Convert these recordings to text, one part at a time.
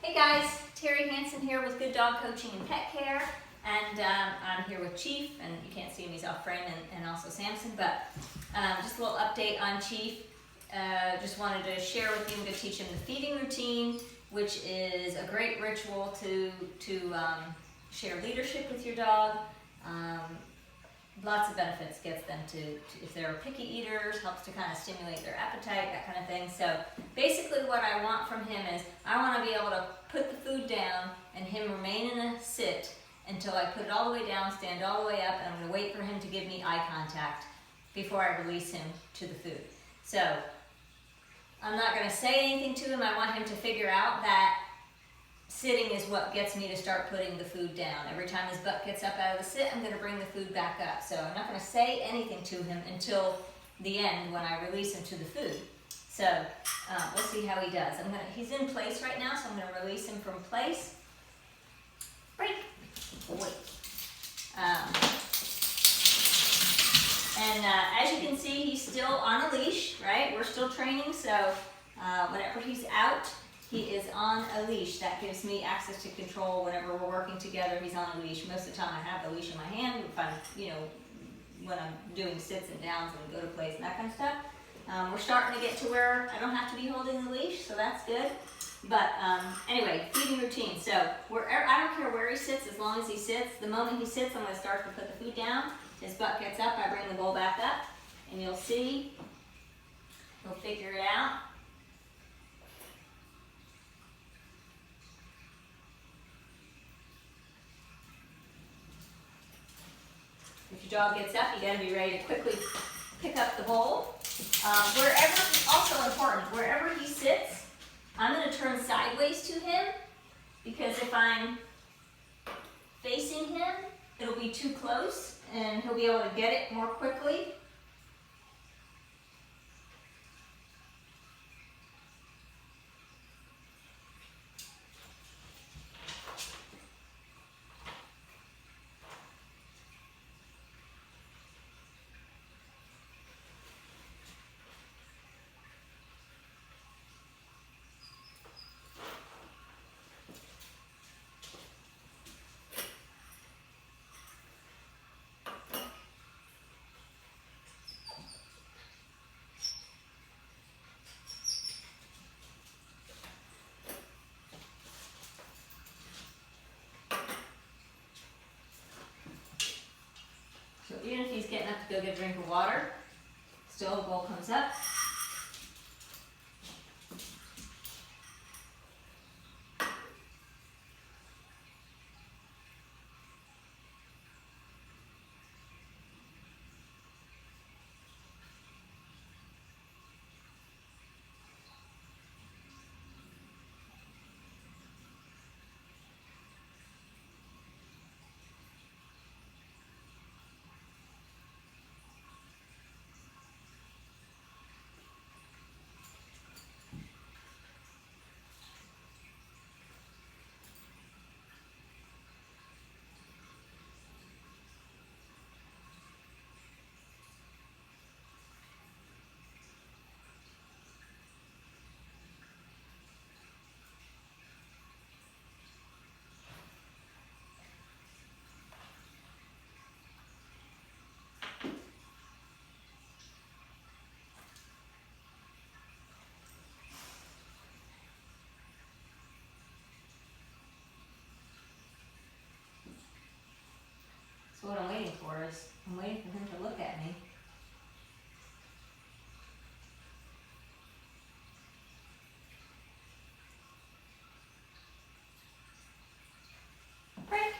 Hey guys, Terry Hansen here with Good Dog Coaching and Pet Care, and I'm here with Chief, and you can't see him, he's off frame, and also Samson, but just a little update on Chief. Just wanted to share with you, I'm going to teach him the feeding routine, which is a great ritual to share leadership with your dog. Lots of benefits, gets them to, if they're picky eaters, helps to kind of stimulate their appetite, that kind of thing. So basically what I want from him is I want to be able to put the food down and him remain in a sit until I put it all the way down, stand all the way up, and I'm going to wait for him to give me eye contact before I release him to the food. So I'm not going to say anything to him. I want him to figure out that sitting is what gets me to start putting the food down. Every time his butt gets up out of the sit, I'm going to bring the food back up. So I'm not going to say anything to him until the end when I release him to the food. So we'll see how he does. He's in place right now, so I'm going to release him from place. Break. Wait. As you can see, he's still on a leash, right? We're still training, so whenever he's out, he is on a leash. That gives me access to control whenever we're working together. He's on a leash. Most of the time I have the leash in my hand if I'm, when I'm doing sits and downs and go to place and that kind of stuff. We're starting to get to where I don't have to be holding the leash, so that's good. But anyway, feeding routine. So I don't care where he sits as long as he sits. The moment he sits, I'm going to start to put the food down. His butt gets up, I bring the bowl back up, and you'll see, he'll figure it out. If your dog gets up, you got to be ready to quickly pick up the bowl. Also important, wherever he sits, I'm going to turn sideways to him, because if I'm facing him, it'll be too close and he'll be able to get it more quickly. So even if he's getting up to go get a drink of water, still the bowl comes up. So what I'm waiting for is, I'm waiting for him to look at me. Break.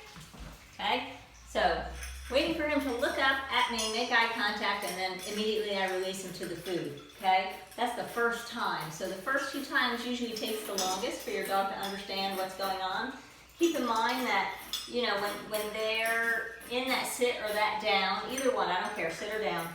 Okay, so waiting for him to look up at me, make eye contact, and then immediately I release him to the food. Okay, that's the first time. So the first few times usually takes the longest for your dog to understand what's going on. Keep in mind that, when they're in that sit or that down, either one, I don't care, sit or down,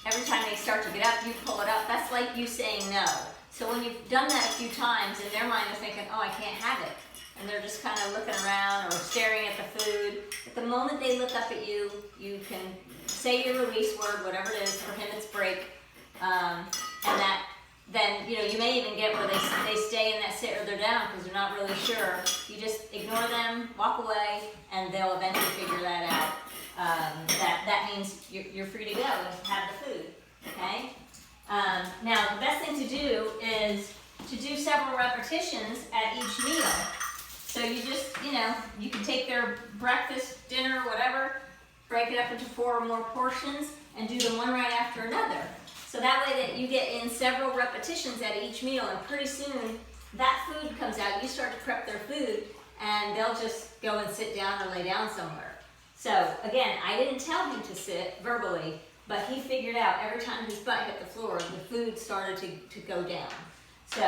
every time they start to get up, you pull it up. That's like you saying no. So when you've done that a few times, in their mind they're thinking, oh, I can't have it. And they're just kind of looking around or staring at the food. At the moment they look up at you, you can say your release word, whatever it is. For him it's break. And that then you may even get where they stay in that sit or they're down because they're not really sure. You just ignore them, walk away, and they'll eventually figure that out. That means you're free to go and have the food. Okay. Now the best thing to do is to do several repetitions at each meal. So you just you can take their breakfast, dinner, whatever, break it up into 4 or more portions, and do them one right after another. So that way that you get in several repetitions at each meal, and pretty soon that food comes out. You start to prep their food, and they'll just go and sit down or lay down somewhere. So again, I didn't tell him to sit verbally, but he figured out every time his butt hit the floor, the food started to go down. So,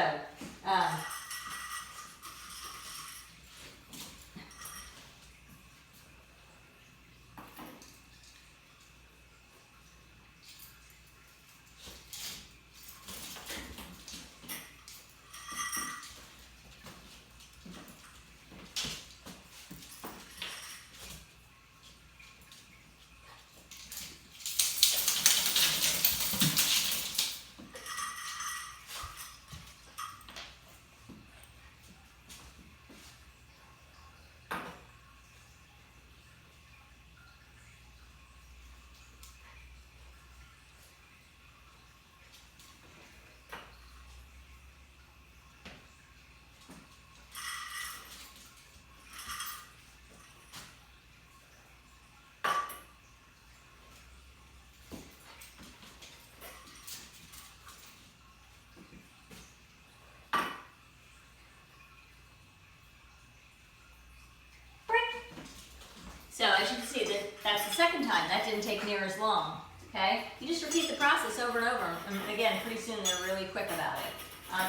So as you can see, that's the second time. That didn't take near as long, okay? You just repeat the process over and over. And again, pretty soon they're really quick about it.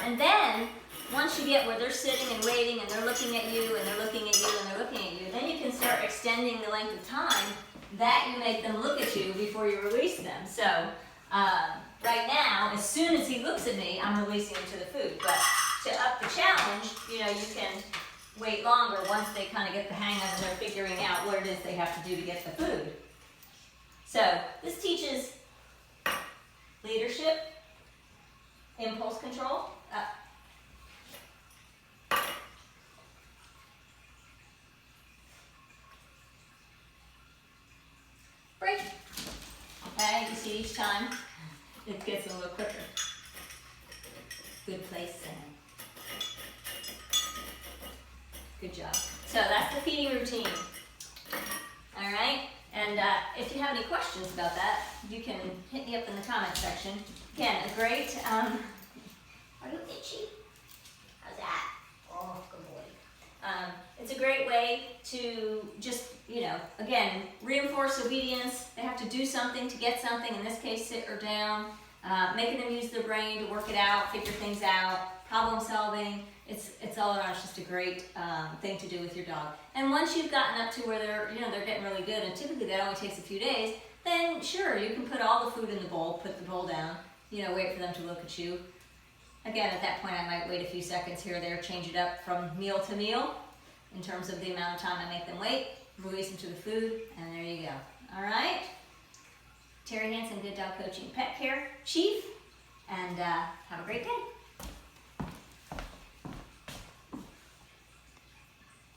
And then, once you get where they're sitting and waiting and they're looking at you and they're looking at you and they're looking at you, then you can start extending the length of time that you make them look at you before you release them. So right now, as soon as he looks at me, I'm releasing him to the food. But to up the challenge, you can wait longer once they kind of get the hang of it and they're figuring out what it is they have to do to get the food. So this teaches leadership, impulse control, break. Okay, you see each time it gets a little quicker. Good place, Sam. Good job. So that's the feeding routine. All right? And if you have any questions about that, you can hit me up in the comment section. Again, a great, are you itchy? How's that? Oh, good boy. It's a great way to just, again, reinforce obedience. They have to do something to get something, in this case, sit or down. Making them use their brain to work it out, figure things out, problem solving. It's all around just a great thing to do with your dog. And once you've gotten up to where they're getting really good, and typically that only takes a few days, then sure, you can put all the food in the bowl, put the bowl down, wait for them to look at you. Again, at that point, I might wait a few seconds here or there, change it up from meal to meal in terms of the amount of time I make them wait, release them to the food, and there you go. All right? Terry Hansen, Good Dog Coaching Pet Care Chief, and have a great day.